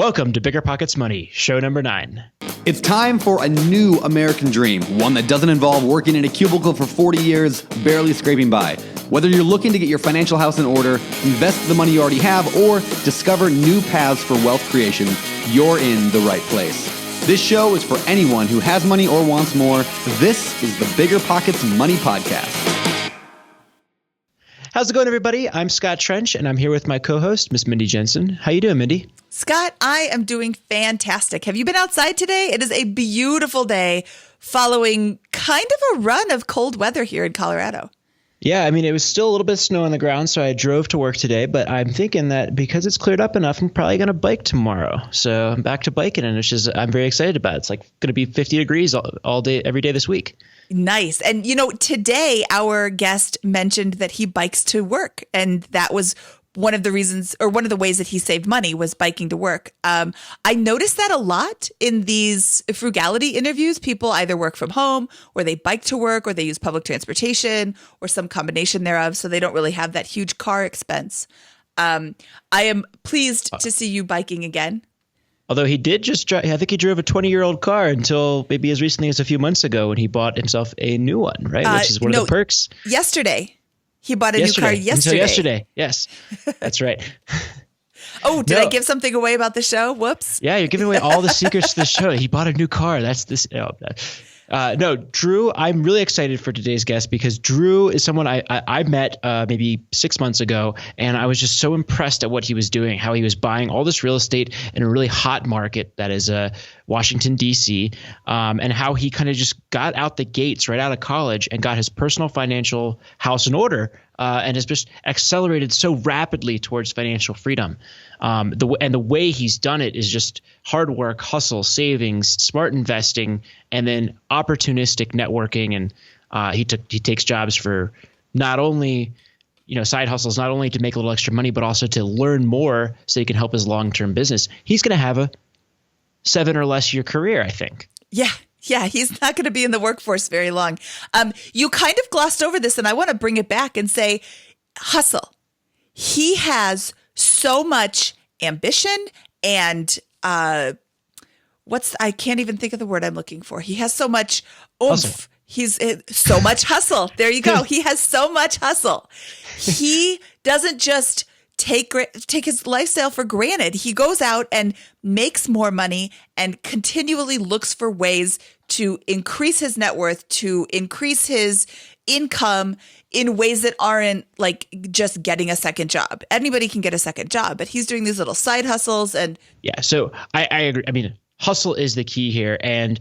Welcome to BiggerPockets Money, show number 9. It's time for a new American dream, one that doesn't involve working in a cubicle for 40 years, barely scraping by. Whether you're looking to get your financial house in order, invest the money you already have, or discover new paths for wealth creation, you're in the right place. This show is for anyone who has money or wants more. This is the BiggerPockets Money Podcast. How's it going, everybody? I'm Scott Trench, and I'm here with my co-host, Miss Mindy Jensen. How you doing, Mindy? Scott, I am doing fantastic. Have you been outside today? It is a beautiful day following kind of a run of cold weather here in Colorado. Yeah, I mean, it was still a little bit of snow on the ground, so I drove to work today, but I'm thinking that because it's cleared up enough, I'm probably going to bike tomorrow. So I'm back to biking, and I'm very excited about it. It's like going to be 50 degrees all day, every day this week. Nice. And, today our guest mentioned that he bikes to work, and that was one of the reasons, or one of the ways that he saved money was biking to work. I noticed that a lot in these frugality interviews. People either work from home, or they bike to work, or they use public transportation, or some combination thereof. So they don't really have that huge car expense. I am pleased to see you biking again. Although he did just drive, I think he drove a 20-year-old car until maybe as recently as a few months ago when he bought himself a new one, right? Which is one of the perks. Yesterday. He bought a new car yesterday. Until yesterday. Yes, that's right. Oh, did I give something away about the show? Whoops. Yeah, you're giving away all the secrets to the show. He bought a new car. That's this. No, Drew, I'm really excited for today's guest because Drew is someone I met maybe 6 months ago, and I was just so impressed at what he was doing, how he was buying all this real estate in a really hot market that is Washington, D.C., and how he kind of just got out the gates right out of college and got his personal financial house in order and has just accelerated so rapidly towards financial freedom. The way he's done it is just hard work, hustle, savings, smart investing, and then opportunistic networking. And he takes jobs for not only side hustles, not only to make a little extra money, but also to learn more so he can help his long-term business. He's going to have a 7 or less year career, I think. Yeah, he's not going to be in the workforce very long. You kind of glossed over this, and I want to bring it back and say hustle. He has so much ambition and I can't even think of the word I'm looking for. He has so much oomph. Hustle. He's so much hustle. There you go. He has so much hustle. He doesn't just take his lifestyle for granted. He goes out and makes more money and continually looks for ways to increase his net worth, to increase his income in ways that aren't like just getting a second job. Anybody can get a second job, but he's doing these little side hustles. And yeah, so I agree. I mean, hustle is the key here. And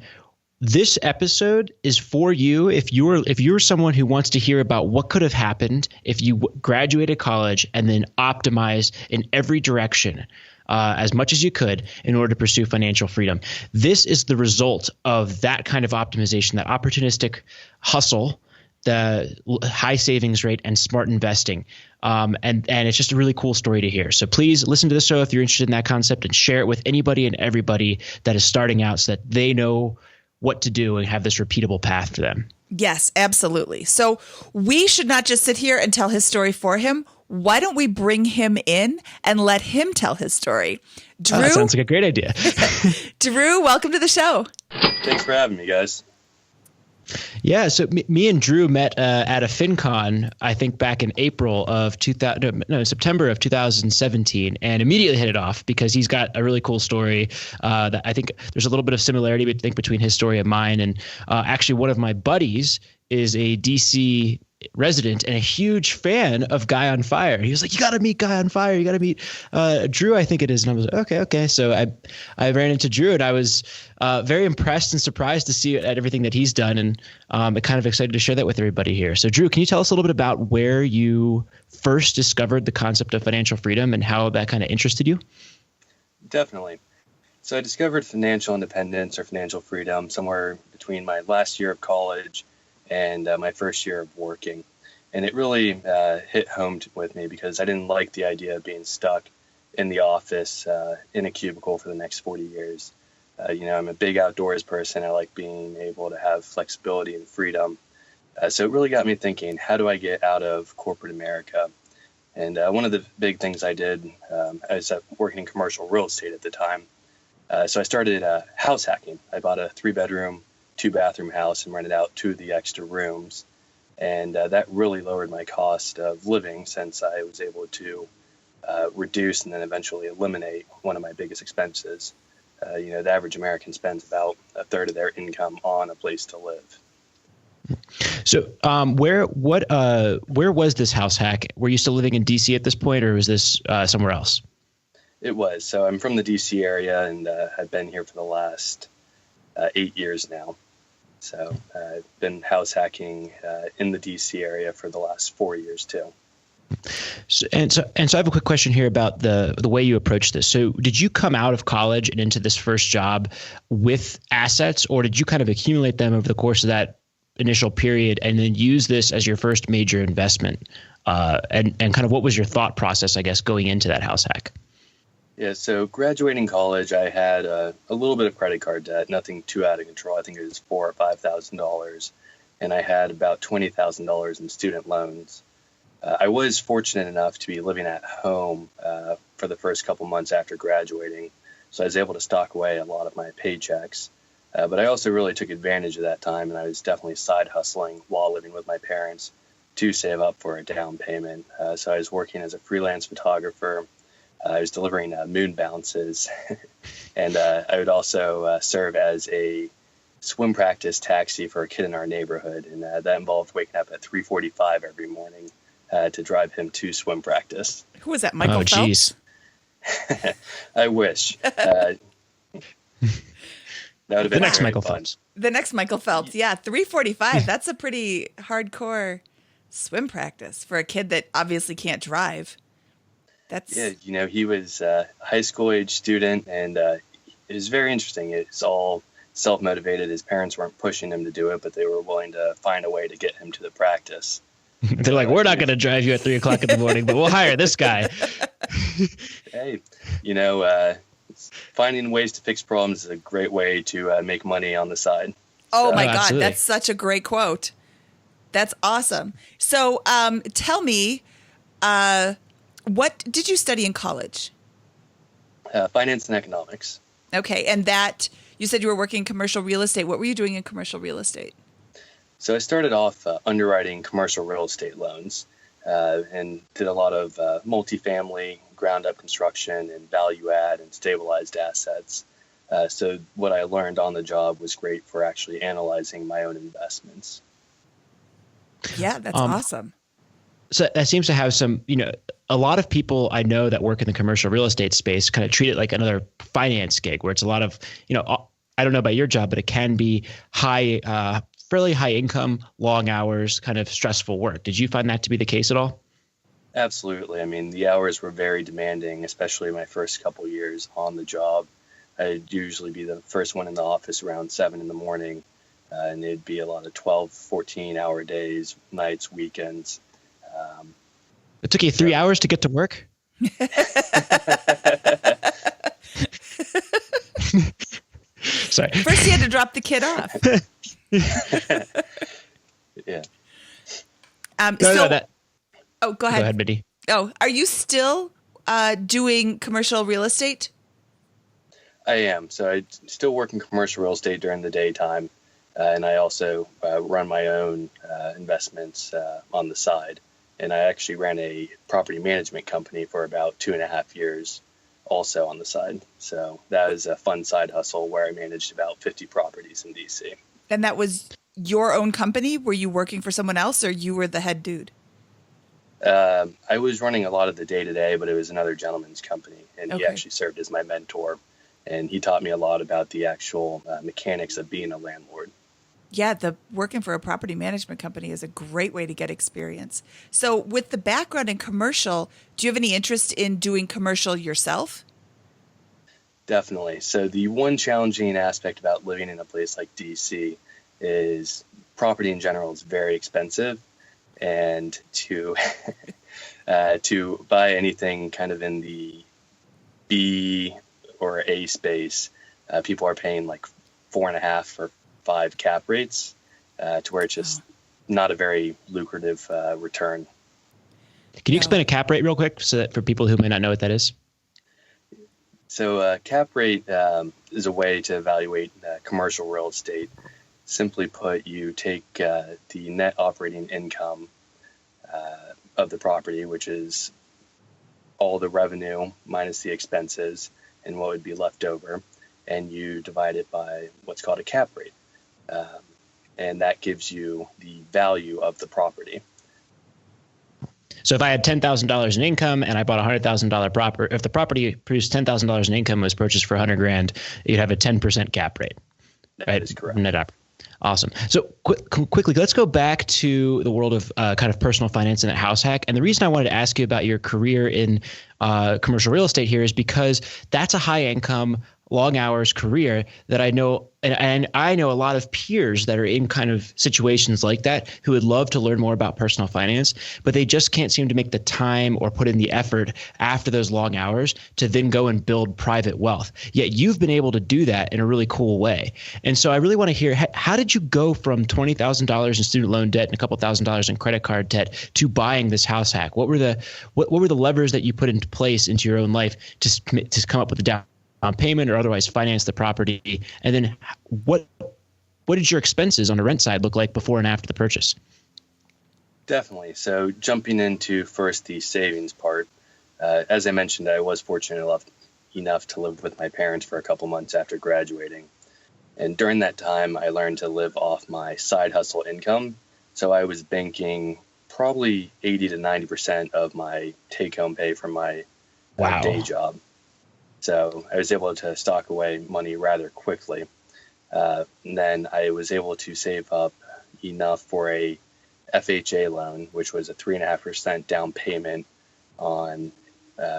this episode is for you if you're someone who wants to hear about what could have happened if you graduated college and then optimized in every direction as much as you could in order to pursue financial freedom. This is the result of that kind of optimization, that opportunistic hustle, the high savings rate, and smart investing. And it's just a really cool story to hear. So please listen to the show if you're interested in that concept and share it with anybody and everybody that is starting out so that they know what to do and have this repeatable path for them. Yes, absolutely. So we should not just sit here and tell his story for him. Why don't we bring him in and let him tell his story? Drew, that sounds like a great idea. Drew, welcome to the show. Thanks for having me, guys. Yeah, so me and Drew met at a FinCon, I think back in September of 2017, and immediately hit it off because he's got a really cool story that I think there's a little bit of similarity between his story and mine. And actually, one of my buddies is a DC resident and a huge fan of Guy on Fire. He was like, "You got to meet Guy on Fire. You got to meet Drew, I think it is." And I was like, okay. So I ran into Drew, and I was very impressed and surprised to see everything that he's done, and I'm kind of excited to share that with everybody here. So Drew, can you tell us a little bit about where you first discovered the concept of financial freedom and how that kind of interested you? Definitely. So I discovered financial independence or financial freedom somewhere between my last year of college and my first year of working. And it really hit home with me because I didn't like the idea of being stuck in the office in a cubicle for the next 40 years. I'm a big outdoors person. I like being able to have flexibility and freedom. So it really got me thinking, how do I get out of corporate America And one of the big things I did, I was working in commercial real estate at the time. So I started house hacking. I bought a 3-bedroom, 2-bathroom house and rented out 2 of the extra rooms. And that really lowered my cost of living, since I was able to reduce and then eventually eliminate one of my biggest expenses. The average American spends about a third of their income on a place to live. So where was this house hack? Were you still living in DC at this point, or was this somewhere else? It was. So I'm from the DC area, and I've been here for the last 8 years now. So I've been house hacking in the DC area for the last 4 years too. So I have a quick question here about the way you approach this. So did you come out of college and into this first job with assets, or did you kind of accumulate them over the course of that initial period and then use this as your first major investment? And kind of what was your thought process, I guess, going into that house hack? Yeah, so graduating college, I had a little bit of credit card debt, nothing too out of control. I think it was $4,000 or $5,000, and I had about $20,000 in student loans. I was fortunate enough to be living at home for the first couple months after graduating, so I was able to stock away a lot of my paychecks. But I also really took advantage of that time, and I was definitely side hustling while living with my parents to save up for a down payment. So I was working as a freelance photographer. I was delivering moon bounces, and I would also serve as a swim practice taxi for a kid in our neighborhood, and that involved waking up at 3:45 every morning to drive him to swim practice. Who was that, Michael Phelps? I wish. That would have been the next Michael fun. Phelps. The next Michael Phelps, yeah, 3:45. That's a pretty hardcore swim practice for a kid that obviously can't drive. Yeah, he was a high school age student, and it was very interesting. It's all self-motivated. His parents weren't pushing him to do it, but they were willing to find a way to get him to the practice. They're like, we're not going to drive you at 3 o'clock in the morning, but we'll hire this guy. Hey, finding ways to fix problems is a great way to make money on the side. Oh my God, absolutely. that's such a great quote. That's awesome. So tell me, what did you study in college? Finance and economics. Okay, and that, you said you were working in commercial real estate. What were you doing in commercial real estate? So I started off underwriting commercial real estate loans and did a lot of multifamily, ground-up construction, and value-add and stabilized assets. So what I learned on the job was great for actually analyzing my own investments. Yeah, that's awesome. So that seems to have some, a lot of people I know that work in the commercial real estate space kind of treat it like another finance gig, where it's a lot of, I don't know about your job, but it can be fairly high income, long hours, kind of stressful work. Did you find that to be the case at all? Absolutely. I mean, the hours were very demanding, especially my first couple years on the job. I'd usually be the first one in the office around 7 in the morning, and it'd be a lot of 12, 14-hour days, nights, weekends. It took you 3 hours to get to work? Sorry. First you had to drop the kid off. Yeah. Oh, go ahead. Go ahead, Mindy. Oh, are you still doing commercial real estate? I am. So I still work in commercial real estate during the daytime, and I also run my own investments on the side. And I actually ran a property management company for about 2.5 years also on the side. So that was a fun side hustle where I managed about 50 properties in DC. And that was your own company? Were you working for someone else, or you were the head dude? I was running a lot of the day-to-day, but it was another gentleman's company, and he actually served as my mentor. And he taught me a lot about the actual mechanics of being a landlord. Yeah, working for a property management company is a great way to get experience. So with the background in commercial, do you have any interest in doing commercial yourself? Definitely. So the one challenging aspect about living in a place like DC is property in general is very expensive. And to to buy anything kind of in the B or A space, people are paying like 4.5 or 5 cap rates to where it's just not a very lucrative return. Can you explain a cap rate real quick so that for people who may not know what that is? So cap rate is a way to evaluate commercial real estate. Simply put, you take the net operating income of the property, which is all the revenue minus the expenses and what would be left over, and you divide it by what's called a cap rate. And that gives you the value of the property. So if I had $10,000 in income and I bought $100,000 property, if the property produced $10,000 in income, was purchased for $100,000, you'd have a 10% cap rate. That right? is correct. Net operating. Awesome. So quickly, let's go back to the world of kind of personal finance and a house hack. And the reason I wanted to ask you about your career in commercial real estate here is because that's a high income, long hours career that I know, and I know a lot of peers that are in kind of situations like that who would love to learn more about personal finance, but they just can't seem to make the time or put in the effort after those long hours to then go and build private wealth. Yet you've been able to do that in a really cool way. And so I really want to hear, how did you go from $20,000 in student loan debt and a couple $1,000s in credit card debt to buying this house hack? What were the levers that you put into place into your own life to come up with the down payment or otherwise finance the property? And then what did your expenses on the rent side look like before and after the purchase? Definitely. So jumping into first the savings part, as I mentioned, I was fortunate enough to live with my parents for a couple months after graduating. And during that time, I learned to live off my side hustle income. So I was banking probably 80 to 90% of my take-home pay from my day job. So I was able to stock away money rather quickly. And then I was able to save up enough for a FHA loan, which was a 3.5% down payment on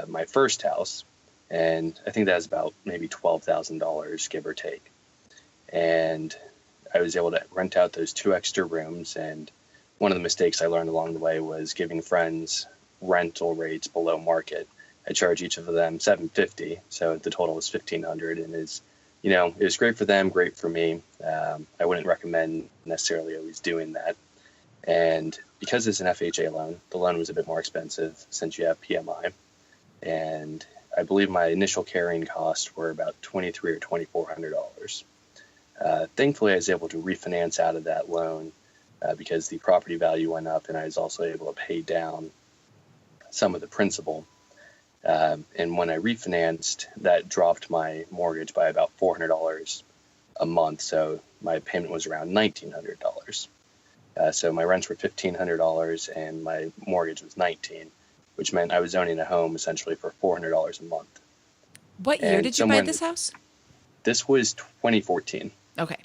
my first house. And I think that was about maybe $12,000, give or take. And I was able to rent out those 2 extra rooms. And one of the mistakes I learned along the way was giving friends rental rates below market. I charge each of them $750, so the total is $1,500, and it was great for them, great for me. I wouldn't recommend necessarily always doing that. And because it's an FHA loan, the loan was a bit more expensive since you have PMI. And I believe my initial carrying costs were about $2,300 or $2,400. Thankfully, I was able to refinance out of that loan because the property value went up, and I was also able to pay down some of the principal. And when I refinanced, that dropped my mortgage by about $400 a month. So my payment was around $1,900. So my rents were $1,500 and my mortgage was $1,900, which meant I was owning a home essentially for $400 a month. What year did you buy this house? This was 2014. Okay.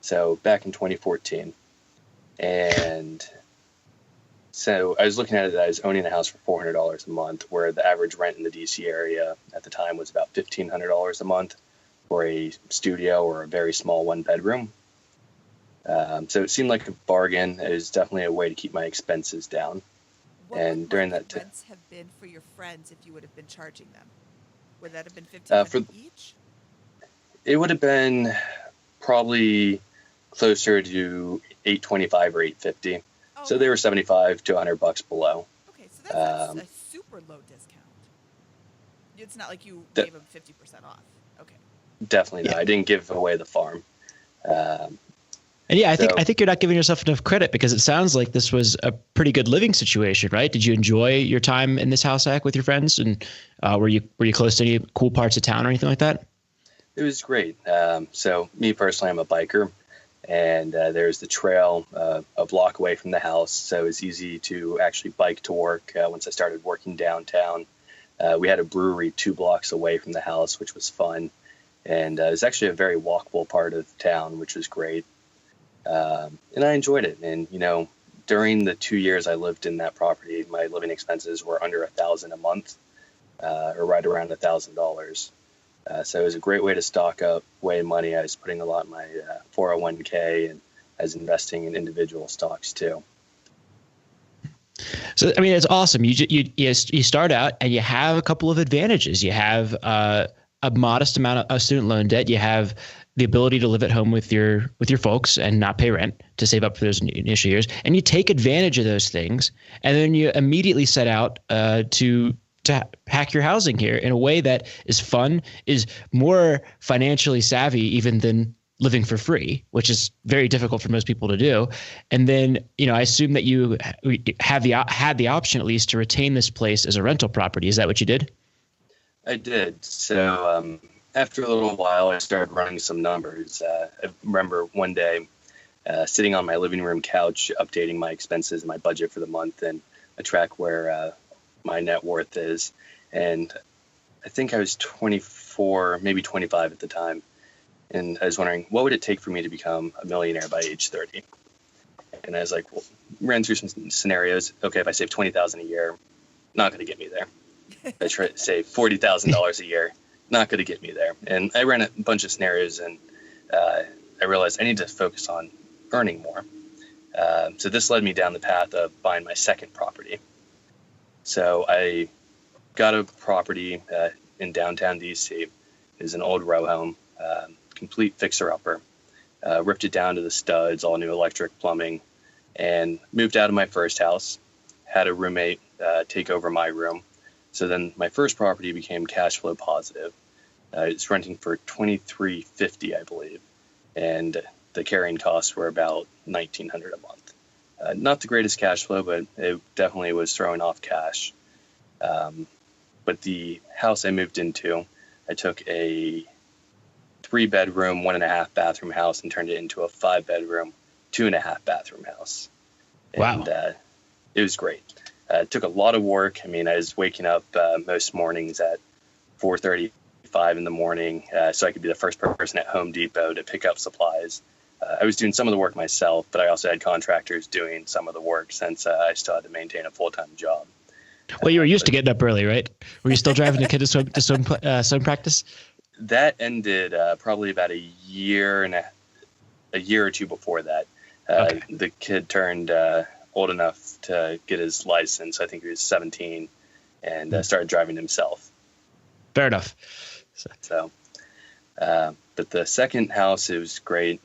So back in 2014. And so I was looking at it that I was owning a house for $400 a month, where the average rent in the DC area at the time was about $1,500 a month for a studio or a very small 1-bedroom. So it seemed like a bargain. It was definitely a way to keep my expenses down. What and during that time, rents have been for your friends if you would have been charging them? Would that have been $1,500 each? It would have been probably closer to $825 or $850. So they were $75 to $100 below. Okay, so that's a super low discount. It's not like you gave them 50% off. Okay. Definitely not. I didn't give away the farm. And yeah, I think you're not giving yourself enough credit, because it sounds like this was a pretty good living situation, right? Did you enjoy your time in this house hack with your friends, and were you close to any cool parts of town or anything like that? It was great. So me personally, I'm a biker. And there's the trail a block away from the house, so it's easy to actually bike to work. Once I started working downtown, we had a brewery 2 blocks away from the house, which was fun. And it was actually a very walkable part of town, which was great. And I enjoyed it. And, during the 2 years I lived in that property, my living expenses were under $1,000 a month, or right around $1,000. So it was a great way to stock up way money. I was putting a lot in my 401k, and I was investing in individual stocks too. So, I mean, it's awesome. You start out and you have a couple of advantages. You have a modest amount of student loan debt. You have the ability to live at home with your folks and not pay rent to save up for those initial years, and you take advantage of those things, and then you immediately set out to hack your housing here in a way that is fun, is more financially savvy even than living for free, which is very difficult for most people to do. And then, I assume that you had the option at least to retain this place as a rental property. Is that what you did? I did. So after a little while, I started running some numbers. I remember one day sitting on my living room couch, updating my expenses and my budget for the month, and I track where my net worth is. And I think I was 24, maybe 25 at the time. And I was wondering, what would it take for me to become a millionaire by age 30? And I was like, well, ran through some scenarios. Okay, if I save $20,000 a year, not going to get me there. If I try to save $40,000 a year, not going to get me there. And I ran a bunch of scenarios, and I realized I need to focus on earning more. So this led me down the path of buying my second property. So I got a property in downtown DC. It was an old row home. Complete fixer-upper, ripped it down to the studs, all new electric, plumbing, and moved out of my first house, had a roommate take over my room. So then my first property became cash flow positive. It's renting for $2,350, I believe, and the carrying costs were about $1,900 a month. Not the greatest cash flow, but it definitely was throwing off cash. But the house I moved into, I took a 3-bedroom, 1.5 bathroom house and turned it into a 5-bedroom, 2.5 bathroom house. Wow. And it was great. It took a lot of work. I mean, I was waking up most mornings at 4:35 in the morning so I could be the first person at Home Depot to pick up supplies. I was doing some of the work myself, but I also had contractors doing some of the work since I still had to maintain a full-time job. Well, you were used to getting up early, right? Were you still driving the kid to swim practice? That ended probably about a year or two before that. Okay. The kid turned old enough to get his license. I think he was 17, and started driving himself. Fair enough. So, but the second house, it was great.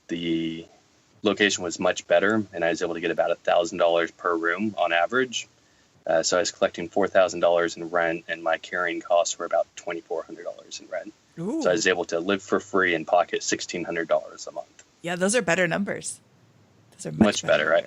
The location was much better, and I was able to get about $1,000 per room on average. So I was collecting $4,000 in rent, and my carrying costs were about $2,400 in rent. Ooh. So I was able to live for free and pocket $1,600 a month. Yeah, those are better numbers. Those are Much better, right?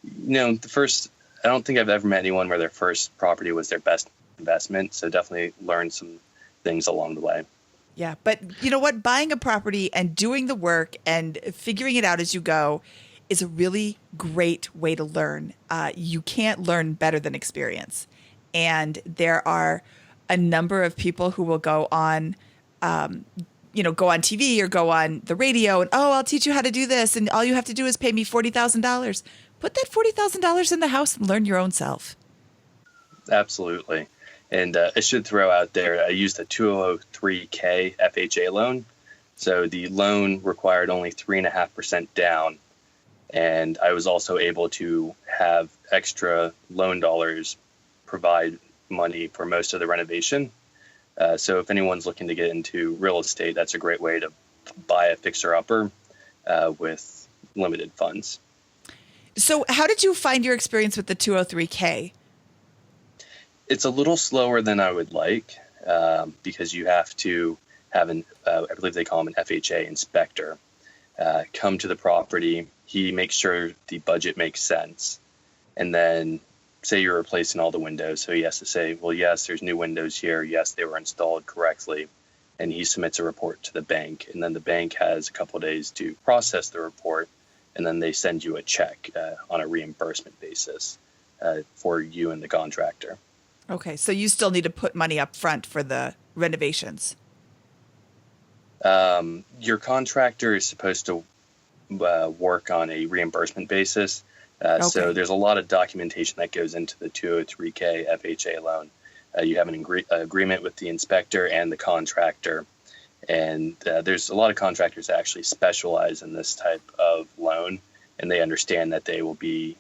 numbers. I don't think I've ever met anyone where their first property was their best investment. So definitely learned some things along the way. Yeah, but you know what? Buying a property and doing the work and figuring it out as you go is a really great way to learn. You can't learn better than experience. And there are a number of people who will go on, go on TV or go on the radio and, I'll teach you how to do this. And all you have to do is pay me $40,000. Put that $40,000 in the house and learn your own self. Absolutely. And I should throw out there, I used a 203K FHA loan. So the loan required only 3.5% down. And I was also able to have extra loan dollars provide money for most of the renovation. So if anyone's looking to get into real estate, that's a great way to buy a fixer-upper with limited funds. So how did you find your experience with the 203K? It's a little slower than I would like because you have to have I believe they call him an FHA inspector, come to the property. He makes sure the budget makes sense. And then say you're replacing all the windows. So he has to say, well, yes, there's new windows here. Yes, they were installed correctly. And he submits a report to the bank. And then the bank has a couple of days to process the report. And then they send you a check on a reimbursement basis for you and the contractor. Okay, so you still need to put money up front for the renovations. Your contractor is supposed to work on a reimbursement basis. So there's a lot of documentation that goes into the 203K FHA loan. You have an agreement with the inspector and the contractor. And there's a lot of contractors that actually specialize in this type of loan, and they understand that they will be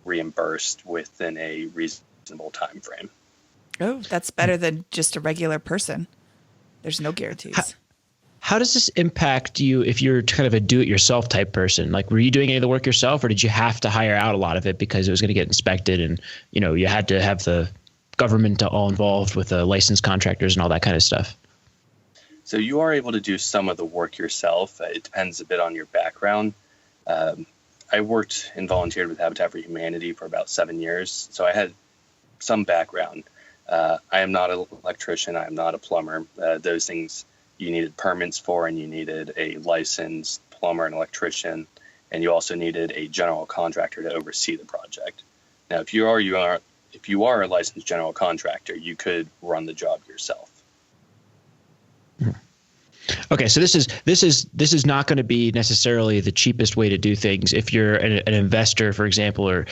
reimbursed within a reasonable time frame. Oh, that's better than just a regular person. There's no guarantees. How does this impact you if you're kind of a do-it-yourself type person? Like, were you doing any of the work yourself, or did you have to hire out a lot of it because it was going to get inspected and, you had to have the government all involved with the licensed contractors and all that kind of stuff? So you are able to do some of the work yourself. It depends a bit on your background. I worked and volunteered with Habitat for Humanity for about 7 years, so I had some background. I am not an electrician. I am not a plumber. Those things you needed permits for, and you needed a licensed plumber and electrician, and you also needed a general contractor to oversee the project. Now, if you are a licensed general contractor, you could run the job yourself. Okay, so this is not going to be necessarily the cheapest way to do things if you're an investor, for example, or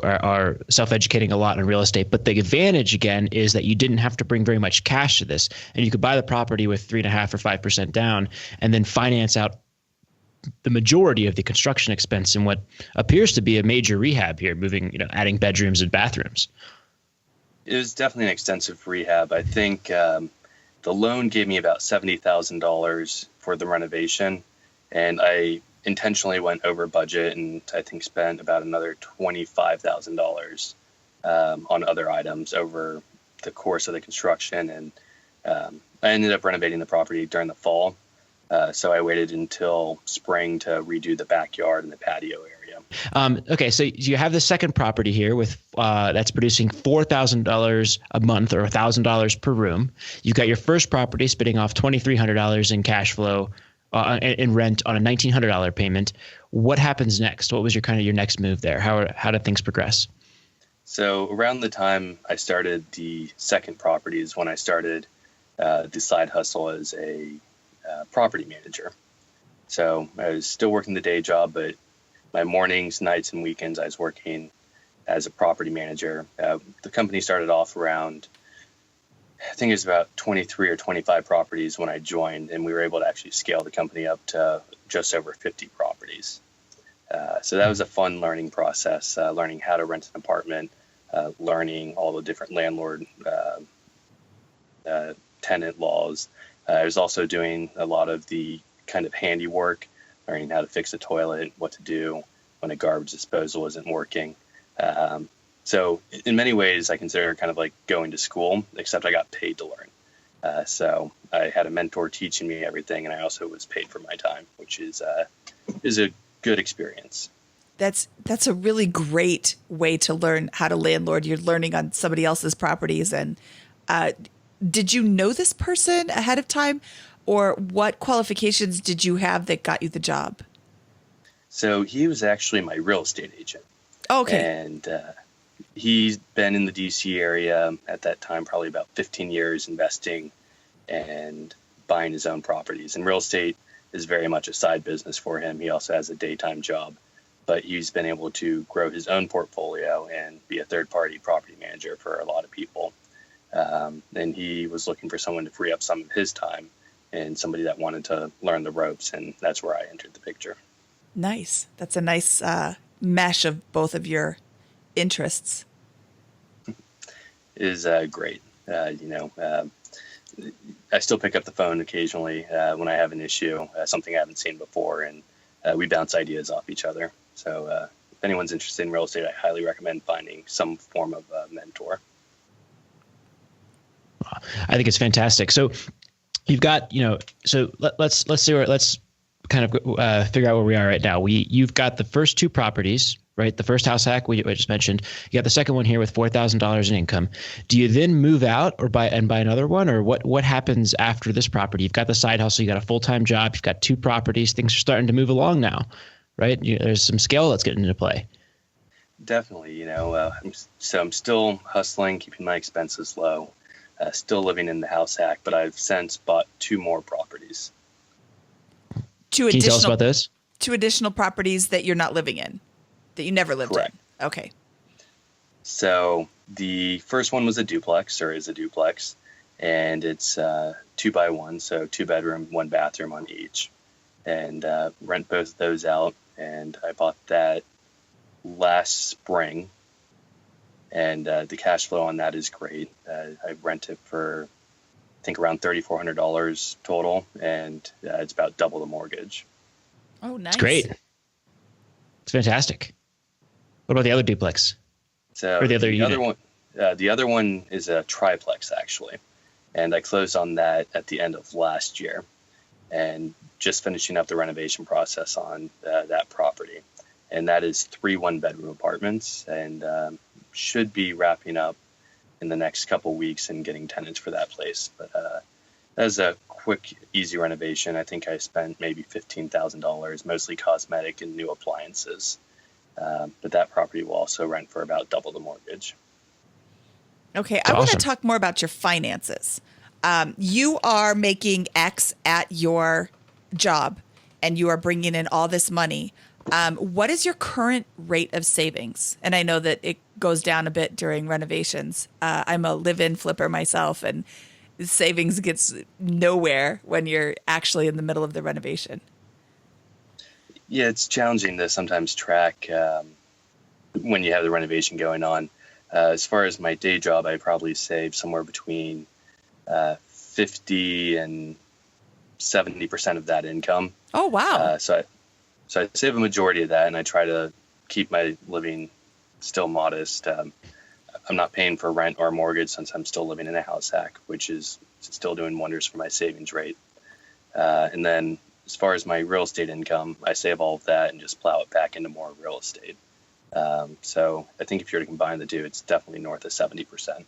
are self-educating a lot in real estate. But the advantage again is that you didn't have to bring very much cash to this, and you could buy the property with 3.5% or 5% down, and then finance out the majority of the construction expense in what appears to be a major rehab here, adding bedrooms and bathrooms. It was definitely an extensive rehab. I think the loan gave me about $70,000 for the renovation, and I intentionally went over budget and I think spent about another $25,000 on other items over the course of the construction. And I ended up renovating the property during the fall. So I waited until spring to redo the backyard and the patio area. Okay, so you have the second property here with that's producing $4,000 a month or $1,000 per room. You've got your first property spitting off $2,300 in cash flow in rent on a $1,900 payment. What happens next? What was your next move there? How did things progress? So around the time I started the second property is when I started the side hustle as a property manager. So I was still working the day job, but my mornings, nights, and weekends, I was working as a property manager. The company started off around, I think it was about 23 or 25 properties when I joined, and we were able to actually scale the company up to just over 50 properties. So that was a fun learning process, learning how to rent an apartment, learning all the different landlord tenant laws. I was also doing a lot of the kind of handiwork, learning how to fix a toilet, what to do when a garbage disposal isn't working. So in many ways, I consider it kind of like going to school, except I got paid to learn. So I had a mentor teaching me everything, and I also was paid for my time, which is a good experience. That's a really great way to learn how to landlord. You're learning on somebody else's properties. And did you know this person ahead of time? Or what qualifications did you have that got you the job? So he was actually my real estate agent. Okay. And he's been in the DC area at that time, probably about 15 years, investing and buying his own properties. And real estate is very much a side business for him. He also has a daytime job, but he's been able to grow his own portfolio and be a third-party property manager for a lot of people. And he was looking for someone to free up some of his time and somebody that wanted to learn the ropes, and that's where I entered the picture. Nice. That's a nice mesh of both of your interests. It is great. I still pick up the phone occasionally when I have an issue, something I haven't seen before, and we bounce ideas off each other. So if anyone's interested in real estate, I highly recommend finding some form of mentor. I think it's fantastic. So you've got, so let's kind of figure out where we are right now. You've got the first two properties, right? The first house hack we just mentioned. You got the second one here with $4,000 in income. Do you then move out or buy another one, or what happens after this property? You've got the side hustle, you got a full-time job, you've got two properties. Things are starting to move along now, right? There's some scale that's getting into play. Definitely, I'm still hustling, keeping my expenses low. Still living in the house hack, but I've since bought two more properties. Can you tell us about those? Two additional properties that you're not living in, that you never lived Correct. in. Okay. So the first one was a duplex, or is a duplex, and it's 2x1, so 2-bedroom, 1 bathroom on each, and rent both of those out. And I bought that last spring. and the cash flow on that is great. I rent it for, I think, around $3,400 total, and it's about double the mortgage. Oh, nice. It's great. It's fantastic. What about the other duplex? So or the other unit? The other one is a triplex, actually, and I closed on that at the end of last year, and just finishing up the renovation process on that property. And that is 3 one-bedroom apartments, and should be wrapping up in the next couple weeks and getting tenants for that place. But that was a quick, easy renovation. I think I spent maybe $15,000, mostly cosmetic and new appliances. But that property will also rent for about double the mortgage. Okay, That's I want to awesome. talk more about your finances. You are making X at your job, and you are bringing in all this money. What is your current rate of savings? And I know that it goes down a bit during renovations. I'm a live-in flipper myself, and savings gets nowhere when you're actually in the middle of the renovation. Yeah, it's challenging to sometimes track when you have the renovation going on. As far as my day job, I probably save somewhere between 50 and 70% of that income. Oh, wow. So I save a majority of that, and I try to keep my living still modest. I'm not paying for rent or mortgage since I'm still living in a house hack, which is still doing wonders for my savings rate. And then as far as my real estate income, I save all of that and just plow it back into more real estate. So I think if you were to combine the two, it's definitely north of 70%.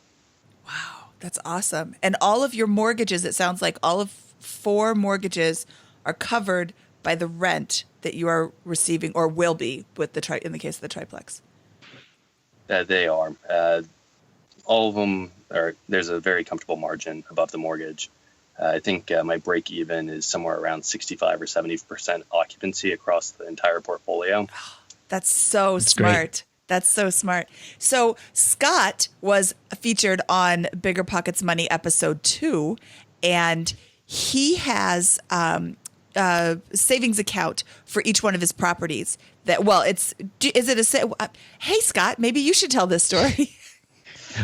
Wow, that's awesome. And all of your mortgages, it sounds like all of 4 mortgages are covered by the rent that you are receiving or will be with in the case of the triplex. They are. All of them are. There's a very comfortable margin above the mortgage. I think my break even is somewhere around 65 or 70% occupancy across the entire portfolio. That's so That's smart. great. That's so smart. So Scott was featured on BiggerPockets Money episode 2, and he has a savings account for each one of his properties. Hey Scott, maybe you should tell this story.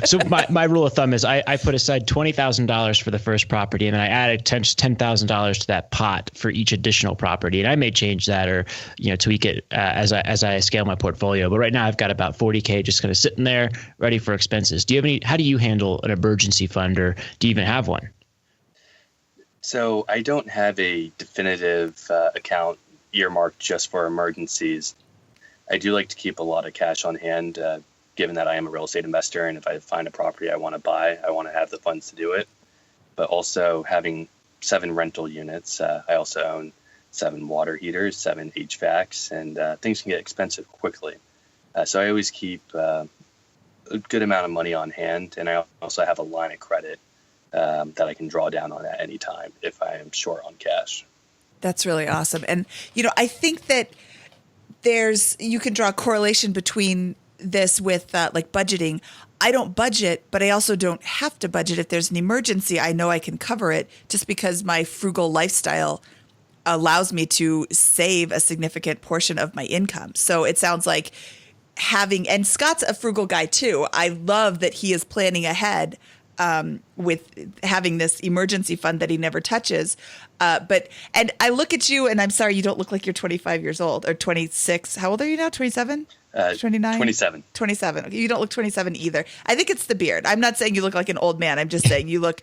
So my rule of thumb is I put aside $20,000 for the first property, and then I added $10,000 to that pot for each additional property. And I may change that or tweak it as I scale my portfolio. But right now I've got about $40K just kind of sitting there ready for expenses. How do you handle an emergency fund, or do you even have one? So I don't have a definitive account earmarked just for emergencies. I do like to keep a lot of cash on hand, given that I am a real estate investor, and if I find a property I want to buy, I want to have the funds to do it. But also having 7 rental units, I also own 7 water heaters, 7 HVACs, and things can get expensive quickly. So I always keep a good amount of money on hand, and I also have a line of credit that I can draw down on at any time if I am short on cash. That's really awesome. And, I think that you can draw a correlation between this with like budgeting. I don't budget, but I also don't have to budget. If there's an emergency, I know I can cover it just because my frugal lifestyle allows me to save a significant portion of my income. So it sounds like and Scott's a frugal guy too. I love that he is planning ahead with having this emergency fund that he never touches. And I look at you, and I'm sorry, you don't look like you're 25 years old or 26. How old are you now? 27? 29? 27. 27. Okay, you don't look 27 either. I think it's the beard. I'm not saying you look like an old man. I'm just saying you look.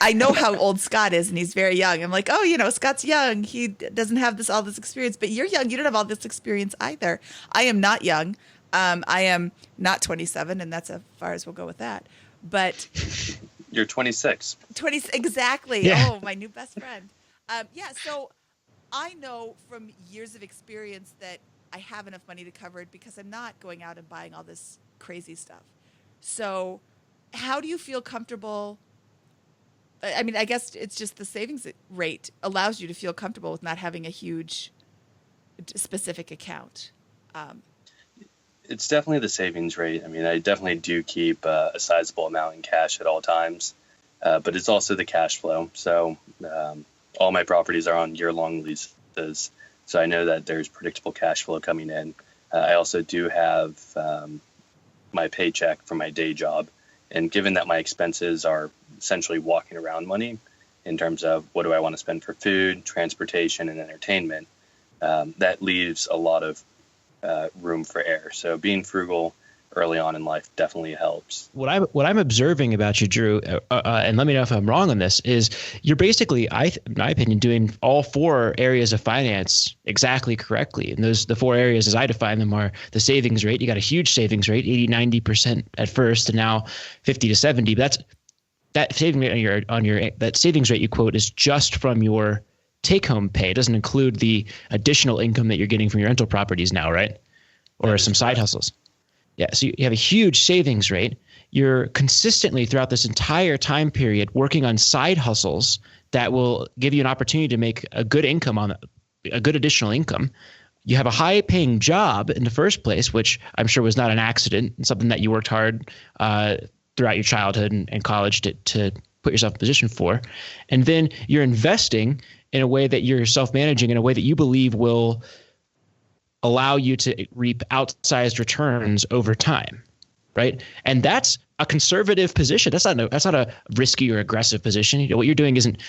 I know how old Scott is, and he's very young. I'm like, Scott's young. He doesn't have all this experience, but you're young. You don't have all this experience either. I am not young. I am not 27, and that's as far as we'll go with that. But You're 26. 20 exactly. Yeah. Oh, my new best friend. So I know from years of experience that I have enough money to cover it because I'm not going out and buying all this crazy stuff. So how do you feel comfortable? I mean, I guess it's just the savings rate allows you to feel comfortable with not having a huge specific account. It's definitely the savings rate. I mean, I definitely do keep a sizable amount in cash at all times, but it's also the cash flow. So all my properties are on year-long leases, so I know that there's predictable cash flow coming in. I also do have my paycheck from my day job. And given that my expenses are essentially walking around money in terms of what do I want to spend for food, transportation, and entertainment, that leaves a lot of room for error. So being frugal early on in life definitely helps. What I'm observing about you, Drew, and let me know if I'm wrong on this, is you're basically, in my opinion, doing all four areas of finance exactly correctly. And the four areas, as I define them, are the savings rate. You got a huge savings rate, 80-90% at first, and now 50 to 70. But that saving rate that savings rate you quote is just from your take-home pay. It doesn't include the additional income that you're getting from your rental properties now, right? Or some side hustles. Yeah, so you have a huge savings rate. You're consistently throughout this entire time period working on side hustles that will give you an opportunity to make a good income a good additional income. You have a high-paying job in the first place, which I'm sure was not an accident and something that you worked hard throughout your childhood and college to put yourself in position for. And then you're investing in a way that you're self-managing in a way that you believe will allow you to reap outsized returns over time, right? And that's a conservative position. That's not a risky or aggressive position. What you're doing isn't,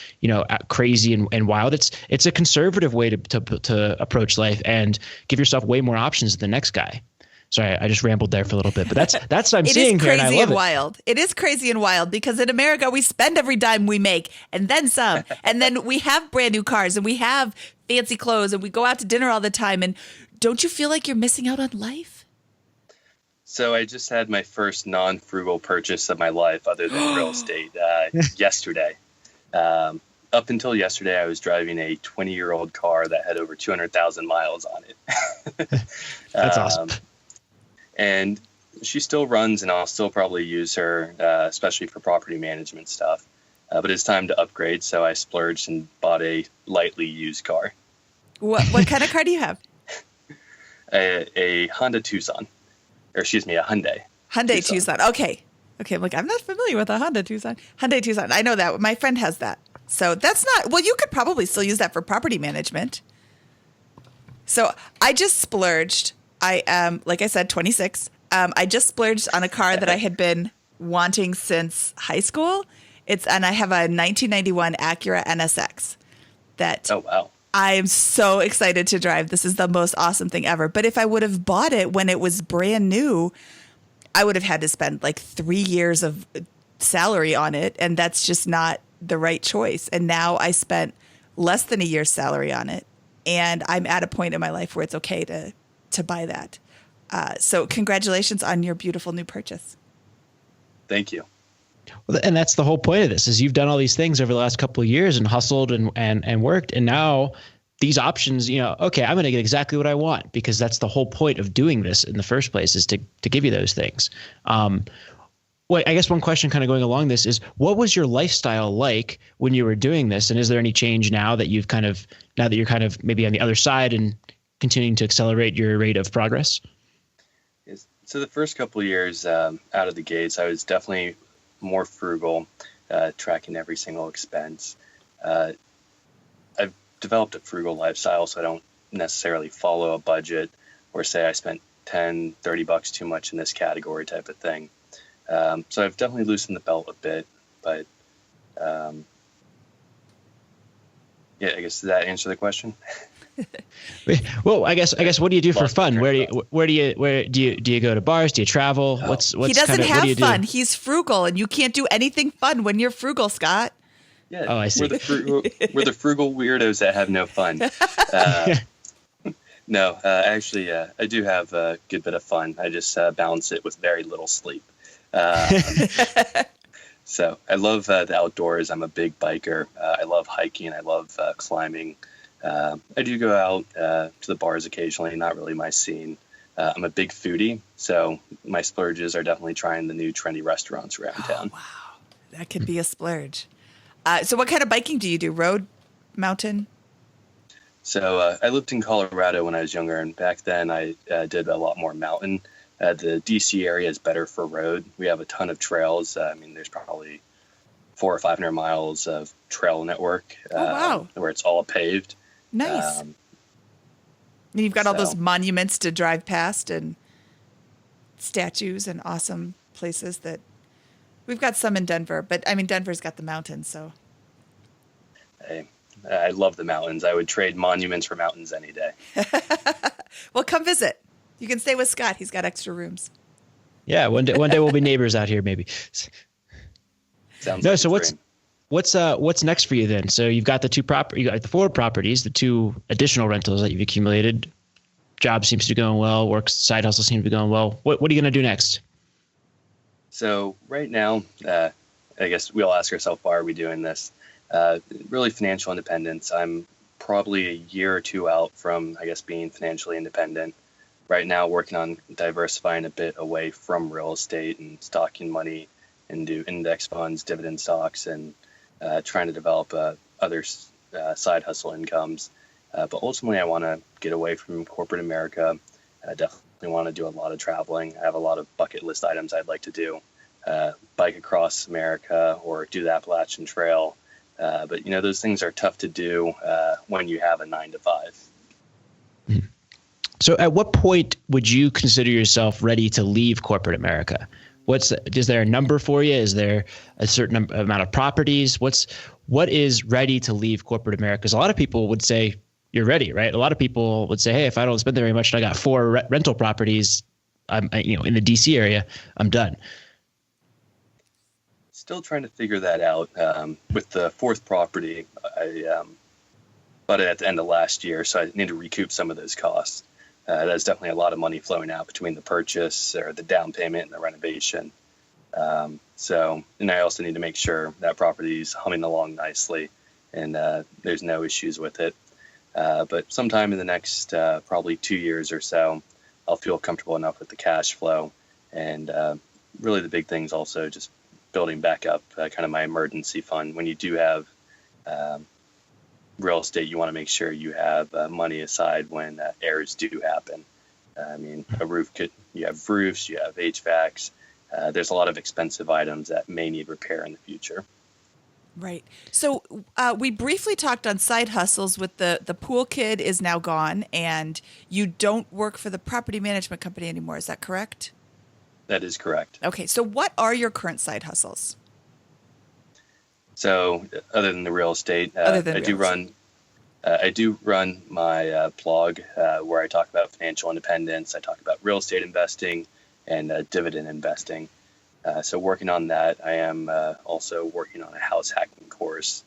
crazy and wild. It's a conservative way to approach life and give yourself way more options than the next guy. Sorry, I just rambled there for a little bit, but that's what I'm seeing here, and I love it. It is crazy and wild. It is crazy and wild because in America we spend every dime we make and then some, and then we have brand new cars and we have fancy clothes and we go out to dinner all the time. And don't you feel like you're missing out on life? So I just had my first non-frugal purchase of my life other than real estate yesterday. Up until yesterday, I was driving a 20-year-old car that had over 200,000 miles on it. That's awesome. And she still runs, and I'll still probably use her, especially for property management stuff. But it's time to upgrade, so I splurged and bought a lightly used car. What kind of car do you have? A Honda Tucson, or excuse me, a Hyundai. Hyundai Tucson. Okay. I'm like, I'm not familiar with a Honda Tucson. Hyundai Tucson. I know that. My friend has that. So that's not, well, you could probably still use that for property management. So I just splurged. I am, like I said, 26. I just splurged on a car that I had been wanting since high school. And I have a 1991 Acura NSX that. Oh, wow. I am so excited to drive. This is the most awesome thing ever. But if I would have bought it when it was brand new, I would have had to spend like 3 years of salary on it. And that's just not the right choice. And now I spent less than a year's salary on it. And I'm at a point in my life where it's okay to buy that. So congratulations on your beautiful new purchase. Thank you. Well, and that's the whole point of this is you've done all these things over the last couple of years and hustled and worked. And now these options, okay, I'm going to get exactly what I want because that's the whole point of doing this in the first place is to give you those things. Well, I guess one question kind of going along this is what was your lifestyle like when you were doing this? And is there any change now that you're kind of maybe on the other side and continuing to accelerate your rate of progress? Yes. So the first couple of years out of the gates, I was definitely more frugal, tracking every single expense. I've developed a frugal lifestyle, so I don't necessarily follow a budget or say I spent $10-$30 too much in this category type of thing. So I've definitely loosened the belt a bit, but yeah, I guess does that answer the question? Well, I guess what do you do for fun? Where do you go to bars? Do you travel? What's he doesn't have fun. Do? He's frugal, and you can't do anything fun when you're frugal, Scott. Yeah. Oh, I see. We're the frugal weirdos that have no fun. No, actually, I do have a good bit of fun. I just balance it with very little sleep. So I love the outdoors. I'm a big biker. I love hiking. I love climbing. I do go out to the bars occasionally, not really my scene. I'm a big foodie, so my splurges are definitely trying the new trendy restaurants around town. Wow, that could be a splurge. So what kind of biking do you do? Road, mountain? So I lived in Colorado when I was younger, and back then I did a lot more mountain. The DC area is better for road. We have a ton of trails. There's probably 400 or 500 miles of trail network where it's all paved. Nice. And you've got all those monuments to drive past and statues and awesome places that we've got some in Denver, but I mean, Denver's got the mountains, so. I love the mountains. I would trade monuments for mountains any day. Well, come visit. You can stay with Scott. He's got extra rooms. Yeah, one day we'll be neighbors out here, maybe. Sounds No, like so a dream. what's next for you then? So you've got you got the 4 properties, the 2 additional rentals that you've accumulated. Job seems to be going well. Side hustle seems to be going well. What are you going to do next? So right now, I guess we'll ask ourselves, why are we doing this? Really financial independence. I'm probably a year or 2 out from, I guess, being financially independent. Right now, working on diversifying a bit away from real estate and stocking money into index funds, dividend stocks, and trying to develop other side hustle incomes. But ultimately, I want to get away from corporate America. I definitely want to do a lot of traveling. I have a lot of bucket list items I'd like to do. Bike across America or do the Appalachian Trail. But, those things are tough to do when you have a 9-to-5. So at what point would you consider yourself ready to leave corporate America? Is there a number for you? Is there a certain amount of properties? What is ready to leave corporate America? Because a lot of people would say you're ready, right? A lot of people would say, hey, if I don't spend there very much and I got 4 rental properties, in the DC area, I'm done. Still trying to figure that out. With the 4th property, I bought it at the end of last year, so I need to recoup some of those costs. There's definitely a lot of money flowing out between the purchase or the down payment and the renovation. And I also need to make sure that property is humming along nicely and there's no issues with it. But sometime in the next probably 2 years or so, I'll feel comfortable enough with the cash flow. And really the big thing is also just building back up kind of my emergency fund. When you do have real estate, you want to make sure you have money aside when errors do happen. You have roofs, you have HVACs. There's a lot of expensive items that may need repair in the future. Right. So we briefly talked on side hustles with the pool kid is now gone and you don't work for the property management company anymore. Is that correct? That is correct. Okay. So what are your current side hustles? So other than the real estate, I do run my blog where I talk about financial independence. I talk about real estate investing and dividend investing. So working on that, I am also working on a house hacking course.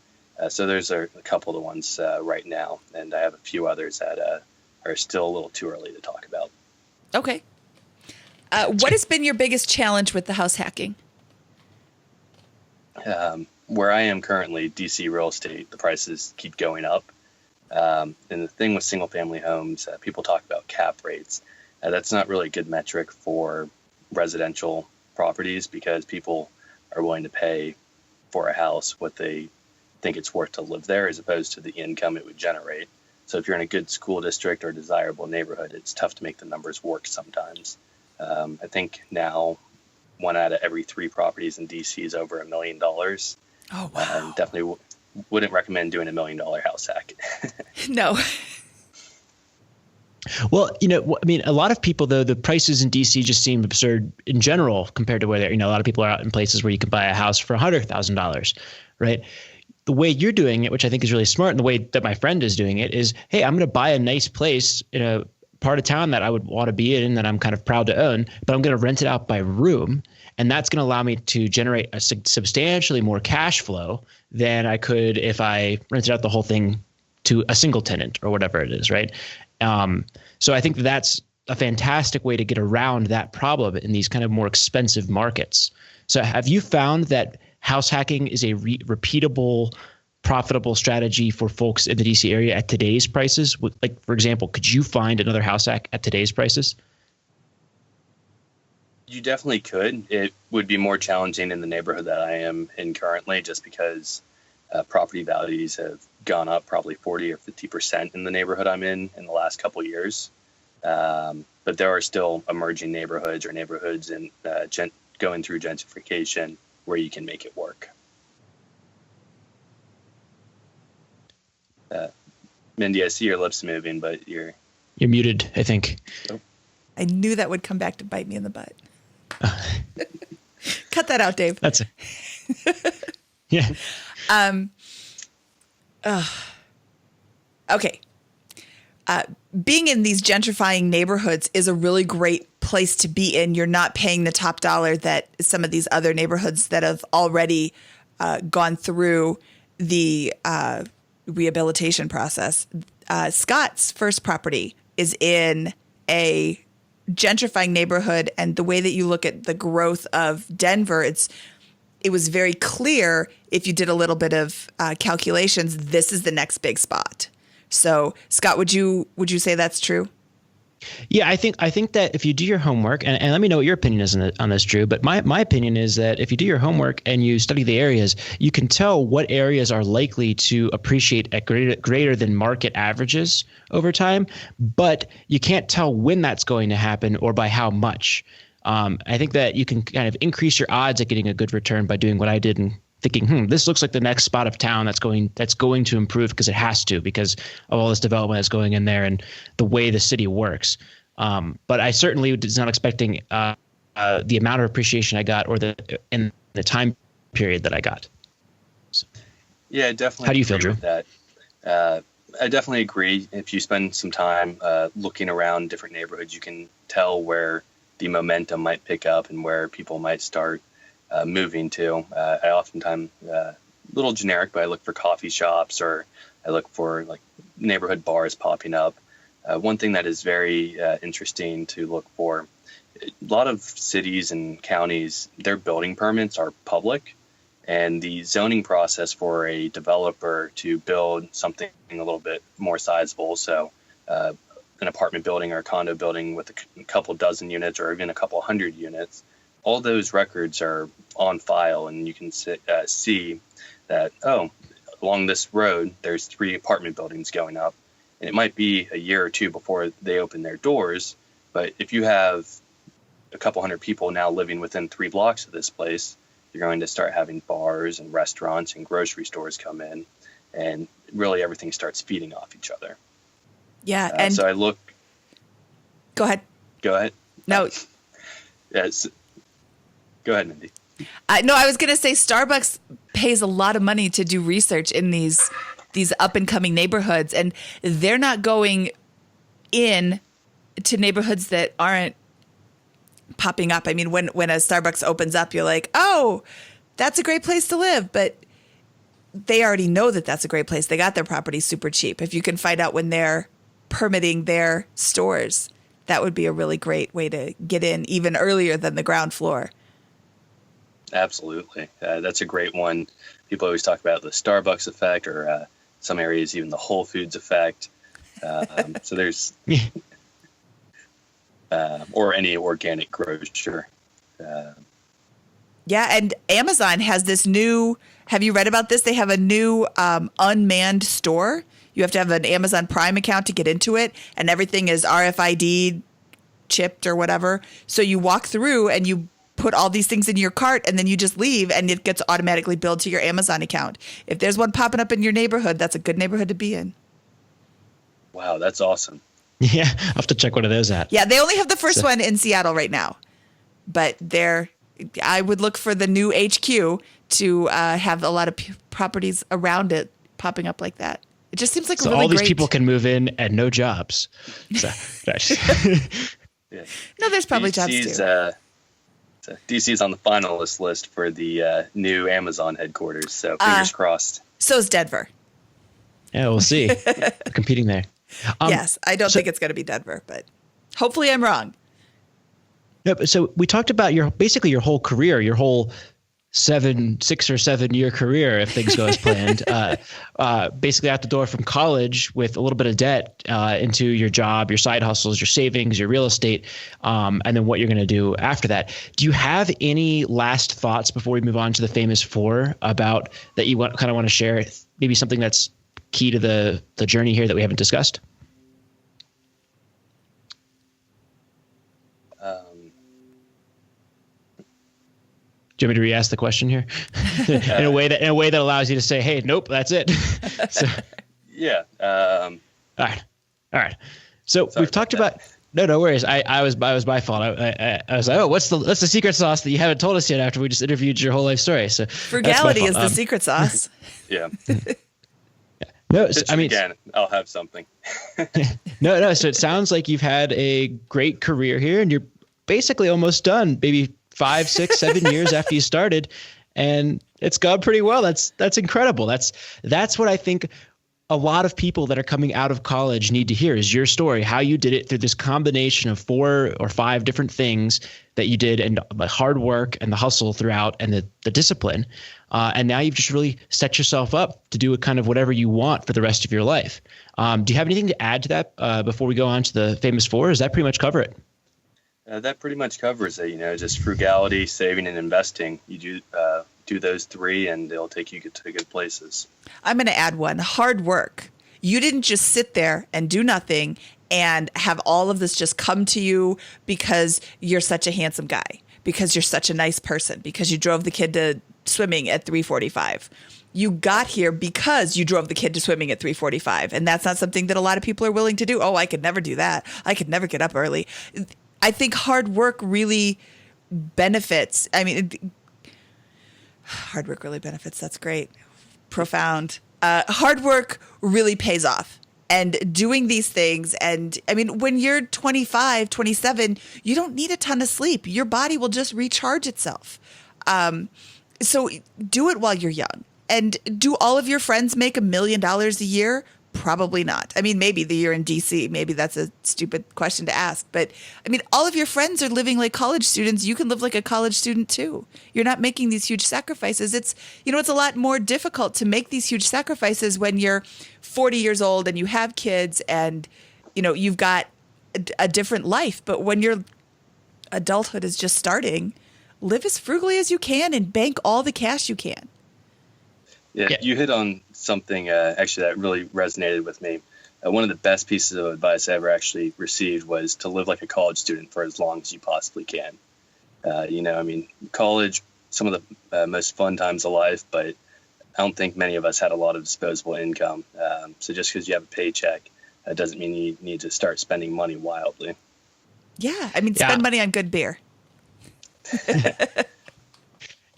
So there's a couple of the ones right now, and I have a few others that are still a little too early to talk about. Okay. What has been your biggest challenge with the house hacking? Where I am currently, DC real estate, the prices keep going up. And the thing with single family homes, people talk about cap rates. That's not really a good metric for residential properties because people are willing to pay for a house what they think it's worth to live there as opposed to the income it would generate. So if you're in a good school district or desirable neighborhood, it's tough to make the numbers work sometimes. I think now 1 out of every 3 properties in DC is over $1 million. Oh, wow. Definitely wouldn't recommend doing $1 million house hack. No. Well, a lot of people, though, the prices in DC just seem absurd in general compared to where they're, a lot of people are out in places where you can buy a house for $100,000, right? The way you're doing it, which I think is really smart, and the way that my friend is doing it is, hey, I'm going to buy a nice place in a part of town that I would want to be in and that I'm kind of proud to own, but I'm going to rent it out by room. And that's going to allow me to generate a substantially more cash flow than I could if I rented out the whole thing to a single tenant or whatever it is, right? So I think that's a fantastic way to get around that problem in these kind of more expensive markets. So have you found that house hacking is a repeatable, profitable strategy for folks in the DC area at today's prices? Like, for example, could you find another house hack at today's prices? You definitely could. It would be more challenging in the neighborhood that I am in currently just because property values have gone up probably 40 or 50% in the neighborhood I'm in the last couple of years. But there are still emerging neighborhoods or neighborhoods in going through gentrification where you can make it work. Mindy, I see your lips moving, but you're muted, I think. Oh. I knew that would come back to bite me in the butt. Cut that out, Dave. That's it. Yeah. Okay. Being in these gentrifying neighborhoods is a really great place to be in. You're not paying the top dollar that some of these other neighborhoods that have already gone through the rehabilitation process. Scott's first property is in a gentrifying neighborhood, and the way that you look at the growth of Denver, it was very clear if you did a little bit of calculations, this is the next big spot. So, Scott, would you say that's true? Yeah, I think that if you do your homework, and let me know what your opinion is on this, Drew, but my opinion is that if you do your homework and you study the areas, you can tell what areas are likely to appreciate at greater than market averages over time, but you can't tell when that's going to happen or by how much. I think that you can kind of increase your odds at getting a good return by doing what I did and thinking, this looks like the next spot of town that's going to improve because it has to, because of all this development that's going in there and the way the city works. But I certainly was not expecting the amount of appreciation I got or in the time period that I got. So, yeah, definitely. How do you feel, Drew? With that? I definitely agree. If you spend some time looking around different neighborhoods, you can tell where the momentum might pick up and where people might start moving to. I oftentimes, a little generic, but I look for coffee shops or I look for like neighborhood bars popping up. One thing that is very interesting to look for, a lot of cities and counties, their building permits are public, and the zoning process for a developer to build something a little bit more sizable, so an apartment building or a condo building with a couple dozen units or even a couple hundred units, all those records are on file, and you can see that, along this road, there's 3 apartment buildings going up. And it might be a year or two before they open their doors. But if you have a couple hundred people now living within 3 blocks of this place, you're going to start having bars and restaurants and grocery stores come in. And really everything starts feeding off each other. Yeah. And so I look. Go ahead. No. Yes. Go ahead, Mindy. No, I was going to say Starbucks pays a lot of money to do research in these up and coming neighborhoods, and they're not going in to neighborhoods that aren't popping up. I mean, when a Starbucks opens up, you're like, oh, that's a great place to live. But they already know that that's a great place. They got their property super cheap. If you can find out when they're permitting their stores, that would be a really great way to get in even earlier than the ground floor. Absolutely. That's a great one. People always talk about the Starbucks effect, or some areas even the Whole Foods effect. So there's or any organic grocer. Yeah, and Amazon has this new, have you read about this? They have a new unmanned store. You have to have an Amazon Prime account to get into it, and everything is RFID chipped or whatever. So you walk through and you put all these things in your cart, and then you just leave, and it gets automatically billed to your Amazon account. If there's one popping up in your neighborhood, that's a good neighborhood to be in. Wow, that's awesome. Yeah, I'll have to check one of those out. Yeah, they only have the first one in Seattle right now, but I would look for the new HQ to have a lot of properties around it popping up like that. It just seems like so really all these great. people can move in and no jobs. So, Yeah. No, there's probably jobs too. DC's on the finalist list for the new Amazon headquarters, so fingers crossed. So is Denver. Yeah, we'll see. Competing there. Yes, I don't think it's going to be Denver, but hopefully I'm wrong. No, so we talked about your whole career, your whole 6 or 7 year career, if things go as planned. Basically out the door from college with a little bit of debt into your job, your side hustles, your savings, your real estate, and then what you're going to do after that. Do you have any last thoughts before we move on to the famous 4 about that you kind of want to share? Maybe something that's key to the journey here that we haven't discussed? Do you want me to re-ask the question here in a way that allows you to say, "Hey, nope, that's it." So, yeah. all right. So we've talked about No worries. I was my fault. I was like, oh, what's the secret sauce that you haven't told us yet after we just interviewed your whole life story? So frugality is the secret sauce. Yeah. No, I mean, again, I'll have something. No. So it sounds like you've had a great career here, and you're basically almost done. Maybe 5, 6, 7 years after you started, and it's gone pretty well. That's incredible. That's what I think a lot of people that are coming out of college need to hear is your story, how you did it through this combination of 4 or 5 different things that you did, and the hard work and the hustle throughout, and the discipline. And now you've just really set yourself up to do it kind of whatever you want for the rest of your life. Do you have anything to add to that before we go on to the famous 4? Does that pretty much cover it? That pretty much covers it. Just frugality, saving, and investing. You do those 3, and they'll take you to good places. I'm going to add one: hard work. You didn't just sit there and do nothing and have all of this just come to you because you're such a handsome guy, because you're such a nice person, because you drove the kid to swimming at 3:45. You got here because you drove the kid to swimming at 3:45, and that's not something that a lot of people are willing to do. Oh, I could never do that. I could never get up early. I think hard work really benefits. I mean, hard work really benefits. That's great. Profound. Hard work really pays off. And doing these things, and I mean, when you're 25, 27, you don't need a ton of sleep. Your body will just recharge itself. So do it while you're young. And do all of your friends make $1 million a year? Probably not. I mean, maybe the year in DC, maybe that's a stupid question to ask. But I mean, all of your friends are living like college students. You can live like a college student too. You're not making these huge sacrifices. It's a lot more difficult to make these huge sacrifices when you're 40 years old and you have kids and, you've got a different life. But when your adulthood is just starting, live as frugally as you can and bank all the cash you can. Yeah, you hit on something actually that really resonated with me. One of the best pieces of advice I ever actually received was to live like a college student for as long as you possibly can. College, some of the most fun times of life, but I don't think many of us had a lot of disposable income. So just because you have a paycheck, doesn't mean you need to start spending money wildly. Yeah, spend money on good beer.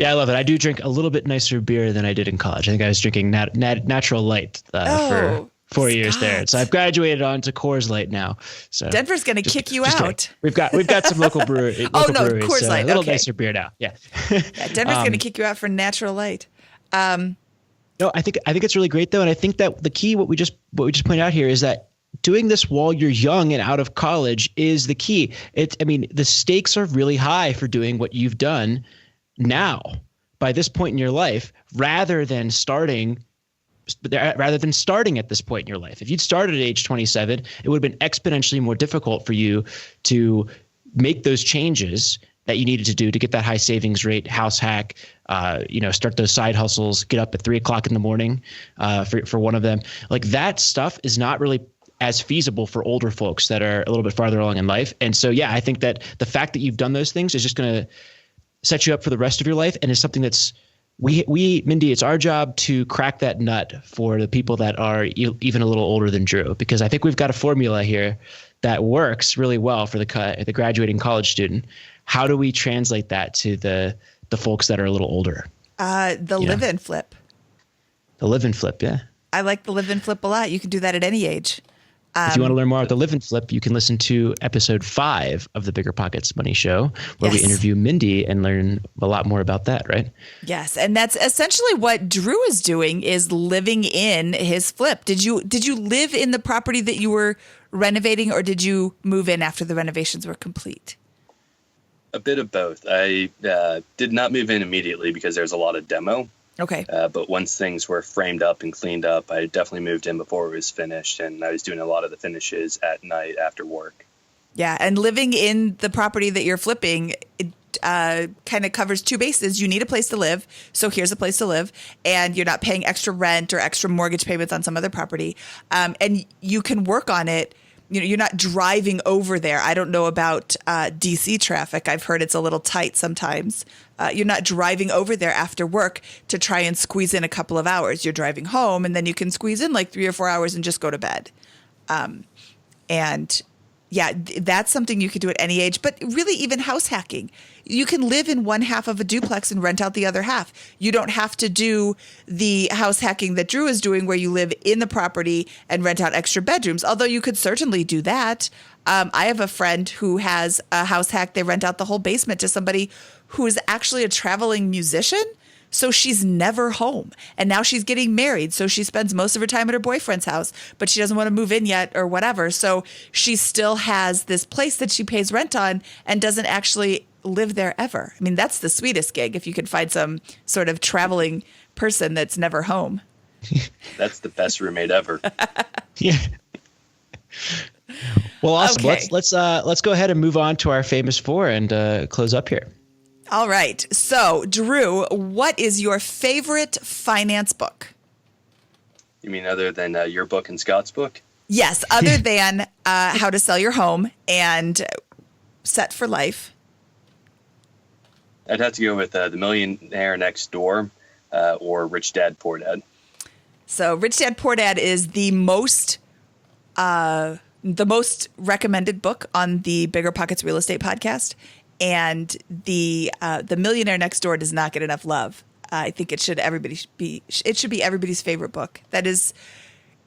Yeah, I love it. I do drink a little bit nicer beer than I did in college. I think I was drinking Natural Light for 4 years there. So I've graduated on to Coors Light now. So Denver's going to kick you out. We've got some local breweries. Coors Light. A little nicer beer now. Yeah. Denver's going to kick you out for Natural Light. No, I think it's really great though, and I think that the key, what we just pointed out here, is that doing this while you're young and out of college is the key. The stakes are really high for doing what you've done now by this point in your life, rather than starting at this point in your life. If you'd started at age 27, it would have been exponentially more difficult for you to make those changes that you needed to do to get that high savings rate, house hack, start those side hustles, get up at 3:00 in the morning for one of them. Like, that stuff is not really as feasible for older folks that are a little bit farther along in life. And so, yeah, I think that the fact that you've done those things is just going to set you up for the rest of your life, and is something that's Mindy, it's our job to crack that nut for the people that are even a little older than Drew, because I think we've got a formula here that works really well for the graduating college student. How do we translate that to the folks that are a little older? Live and flip. The live and flip, yeah. I like the live and flip a lot. You can do that at any age. If you want to learn more about the live and flip, you can listen to episode 5 of the BiggerPockets Money Show, where we interview Mindy and learn a lot more about that, right? Yes, and that's essentially what Drew is doing, is living in his flip. Did you live in the property that you were renovating, or did you move in after the renovations were complete? A bit of both. I did not move in immediately because there's a lot of demo. Okay. But once things were framed up and cleaned up, I definitely moved in before it was finished, and I was doing a lot of the finishes at night after work. Yeah, and living in the property that you're flipping, it kind of covers 2 bases. You need a place to live, so here's a place to live, and you're not paying extra rent or extra mortgage payments on some other property, and you can work on it. You're not driving over there. I don't know about DC traffic. I've heard it's a little tight sometimes. You're not driving over there after work to try and squeeze in a couple of hours. You're driving home, and then you can squeeze in like 3 or 4 hours and just go to bed. And yeah, that's something you could do at any age, but really even house hacking. You can live in one half of a duplex and rent out the other half. You don't have to do the house hacking that Drew is doing where you live in the property and rent out extra bedrooms, although you could certainly do that. I have a friend who has a house hack. They rent out the whole basement to somebody who is actually a traveling musician. So she's never home. And now she's getting married. So she spends most of her time at her boyfriend's house, but she doesn't want to move in yet or whatever. So she still has this place that she pays rent on and doesn't actually live there ever. I mean, that's the sweetest gig if you could find some sort of traveling person that's never home. That's the best roommate ever. Yeah. Well, awesome. Okay. Let's go ahead and move on to our famous four and close up here. All right. So, Drew, what is your favorite finance book? You mean other than your book and Scott's book? Yes, other than How to Sell Your Home and Set for Life. I'd have to go with The Millionaire Next Door or Rich Dad, Poor Dad. So, Rich Dad, Poor Dad is the most recommended book on the BiggerPockets Real Estate Podcast. And the Millionaire Next Door does not get enough love. I think it should be everybody's favorite book. That is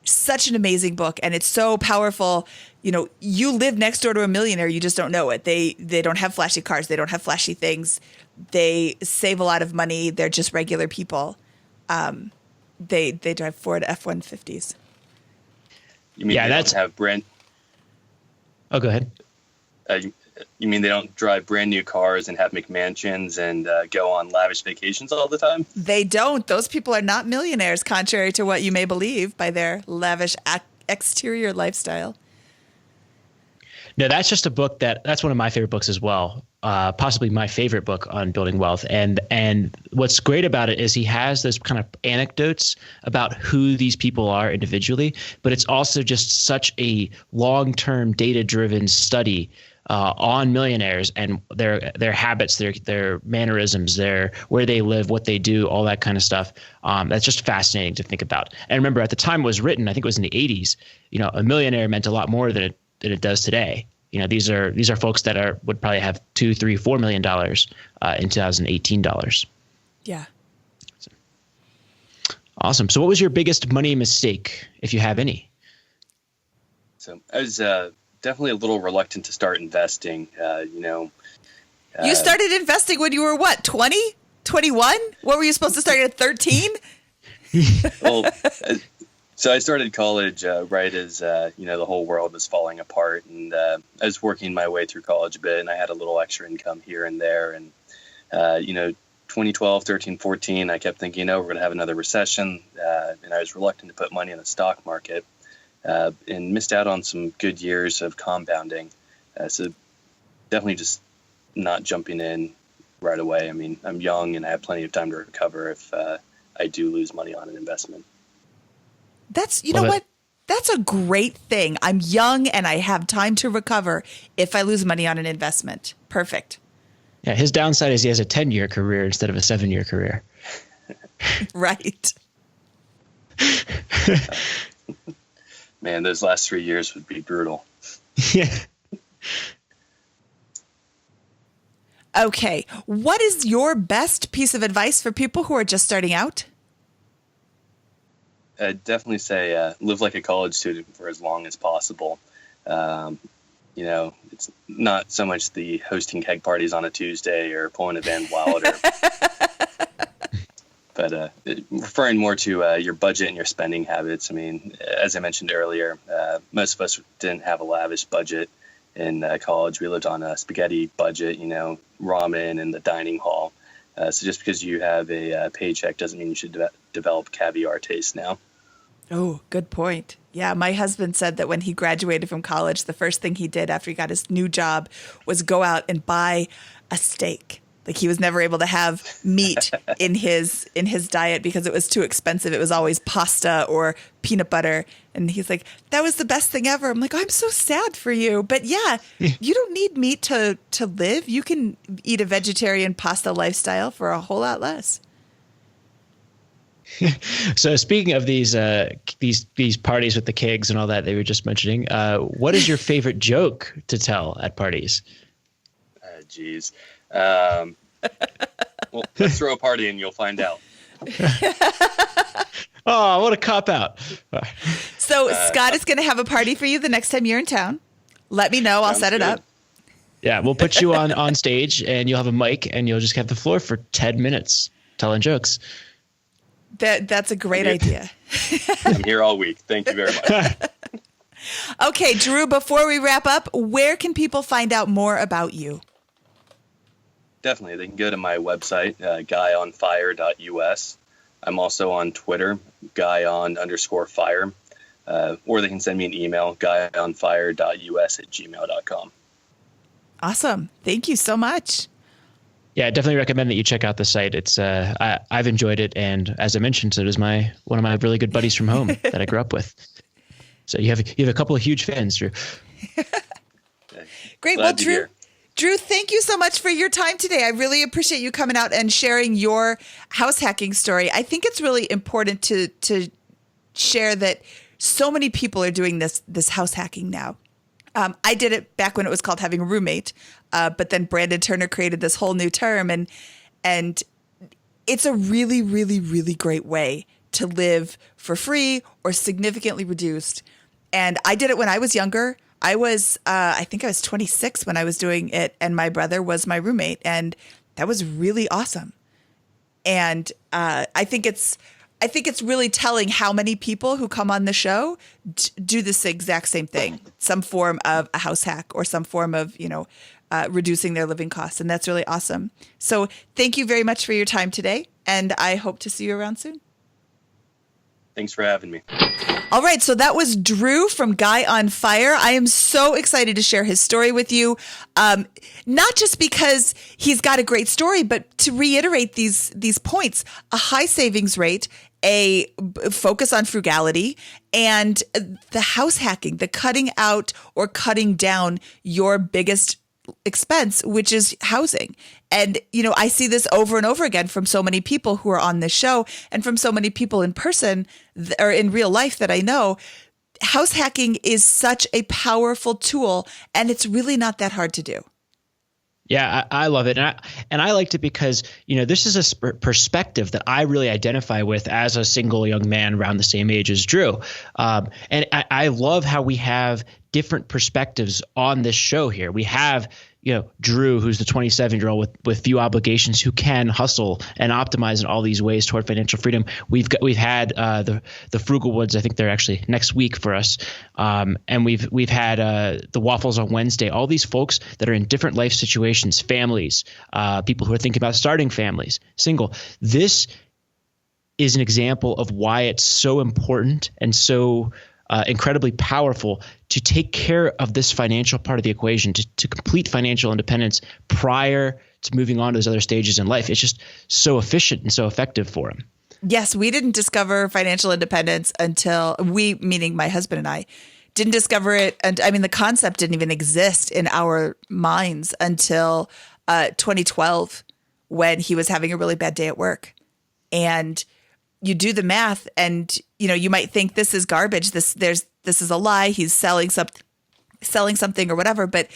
such an amazing book, and it's so powerful. You know, you live next door to a millionaire, you just don't know it. They don't have flashy cars, they don't have flashy things. They save a lot of money. They're just regular people. They drive Ford F-150s. You mean they don't have brand? Oh, go ahead. You mean they don't drive brand new cars and have McMansions and go on lavish vacations all the time? They don't. Those people are not millionaires, contrary to what you may believe by their lavish exterior lifestyle. No, that's just a book that's one of my favorite books as well. Possibly my favorite book on building wealth. And what's great about it is he has those kind of anecdotes about who these people are individually, but it's also just such a long-term data-driven study on millionaires and their habits, their mannerisms, where they live, what they do, all that kind of stuff. That's just fascinating to think about. And remember, at the time it was written, I think it was in the 80s. You know, a millionaire meant a lot more than it does today. You know, these are folks that would probably have $2, $3, $4 million in 2018 dollars. Yeah. Awesome. So, what was your biggest money mistake, if you have any? So I was definitely a little reluctant to start investing. You started investing when you were what, 20, 21? What were you supposed to start at 13? Well, so I started college right as the whole world was falling apart, and I was working my way through college a bit, and I had a little extra income here and there, and 2012, 13, 14, I kept thinking, we're going to have another recession, and I was reluctant to put money in the stock market, and missed out on some good years of compounding. So definitely just not jumping in right away. I mean, I'm young and I have plenty of time to recover if I do lose money on an investment. That's, you know what? That's a great thing. I'm young and I have time to recover if I lose money on an investment. Perfect. Yeah, his downside is he has a 10-year career instead of a 7-year career. Right. Man, those last 3 years would be brutal. Yeah. Okay. What is your best piece of advice for people who are just starting out? I'd definitely say live like a college student for as long as possible. It's not so much the hosting keg parties on a Tuesday or pulling a Van Wilder, but referring more to your budget and your spending habits. I mean, as I mentioned earlier, most of us didn't have a lavish budget in college. We lived on a spaghetti budget, ramen in the dining hall. So just because you have a paycheck doesn't mean you should develop caviar taste now. Oh, good point. Yeah, my husband said that when he graduated from college, the first thing he did after he got his new job was go out and buy a steak. Like he was never able to have meat in his diet because it was too expensive. It was always pasta or peanut butter. And he's like, that was the best thing ever. I'm like, I'm so sad for you. But yeah, you don't need meat to live. You can eat a vegetarian pasta lifestyle for a whole lot less. So speaking of these parties with the kegs and all that they were just mentioning, what is your favorite joke to tell at parties? Geez. Well, let's throw a party and you'll find out. Oh, what a cop out. So Scott is going to have a party for you the next time you're in town. Let me know. I'll set it up. Yeah, we'll put you on stage and you'll have a mic and you'll just have the floor for 10 minutes telling jokes. That's a great idea. I'm here all week. Thank you very much. Okay, Drew, before we wrap up, where can people find out more about you? Definitely. They can go to my website, guyonfire.us. I'm also on Twitter, guyon_fire. Or they can send me an email, guyonfire.us@gmail.com. Awesome. Thank you so much. Yeah, I definitely recommend that you check out the site. It's I've enjoyed it, and as I mentioned, so does one of my really good buddies from home that I grew up with. So you have a couple of huge fans, Drew. Great. Well, Drew, thank you so much for your time today. I really appreciate you coming out and sharing your house hacking story. I think it's really important to share that so many people are doing this house hacking now. I did it back when it was called having a roommate, but then Brandon Turner created this whole new term, and it's a really, really, really great way to live for free or significantly reduced. And I did it when I was younger. I think I was 26 when I was doing it, and my brother was my roommate, and that was really awesome. And I think it's really telling how many people who come on the show do this exact same thing, some form of a house hack or some form of, reducing their living costs. And that's really awesome. So thank you very much for your time today. And I hope to see you around soon. Thanks for having me. All right. So that was Drew from Guy on Fire. I am so excited to share his story with you. Not just because he's got a great story, but to reiterate these points: a high savings rate, a focus on frugality, and the house hacking, the cutting out or cutting down your biggest expense, which is housing. And, I see this over and over again from so many people who are on this show and from so many people in person or in real life that I know. House hacking is such a powerful tool, and it's really not that hard to do. Yeah, I love it. And I liked it because, this is a perspective that I really identify with as a single young man around the same age as Drew. And I love how we have different perspectives on this show here. We have, Drew, who's the 27-year-old with few obligations, who can hustle and optimize in all these ways toward financial freedom. We've had the Frugal Woods. I think they're actually next week for us. And we've had the Waffles on Wednesday. All these folks that are in different life situations, families, people who are thinking about starting families, single. This is an example of why it's so important and so incredibly powerful to take care of this financial part of the equation, to complete financial independence prior to moving on to those other stages in life. It's just so efficient and so effective for them. Yes, we didn't discover financial independence until meaning my husband and I, didn't discover it. And the concept didn't even exist in our minds until 2012, when he was having a really bad day at work. And you do the math and, you might think this is garbage. This is a lie. He's selling something or whatever. But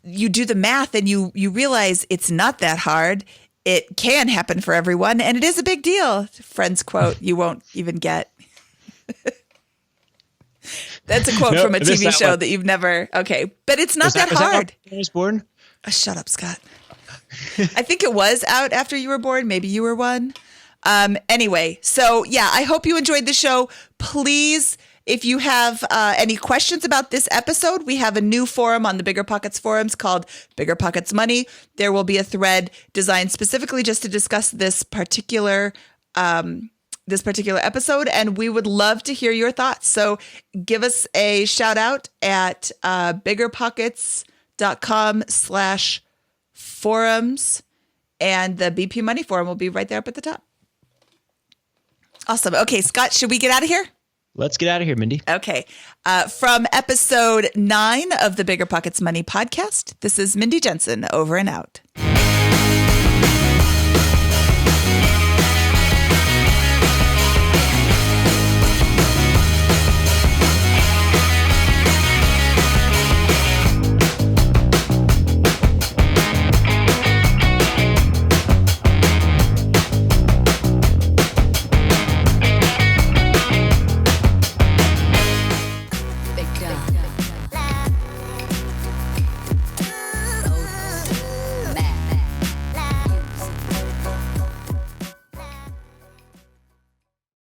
you do the math and you realize it's not that hard. It can happen for everyone. And it is a big deal. Friend's quote, you won't even get. That's a quote from a TV show that you've never. Okay. But it's not that hard. When I was born? Shut up, Scott. I think it was out after you were born. Maybe you were one. Anyway, so yeah, I hope you enjoyed the show. Please, if you have any questions about this episode, we have a new forum on the BiggerPockets forums called BiggerPockets Money. There will be a thread designed specifically just to discuss this particular episode, and we would love to hear your thoughts. So give us a shout out at biggerpockets.com/forums, and the BP Money Forum will be right there up at the top. Awesome. Okay, Scott, should we get out of here? Let's get out of here, Mindy. Okay. From episode 9 of the BiggerPockets Money podcast, this is Mindy Jensen, over and out.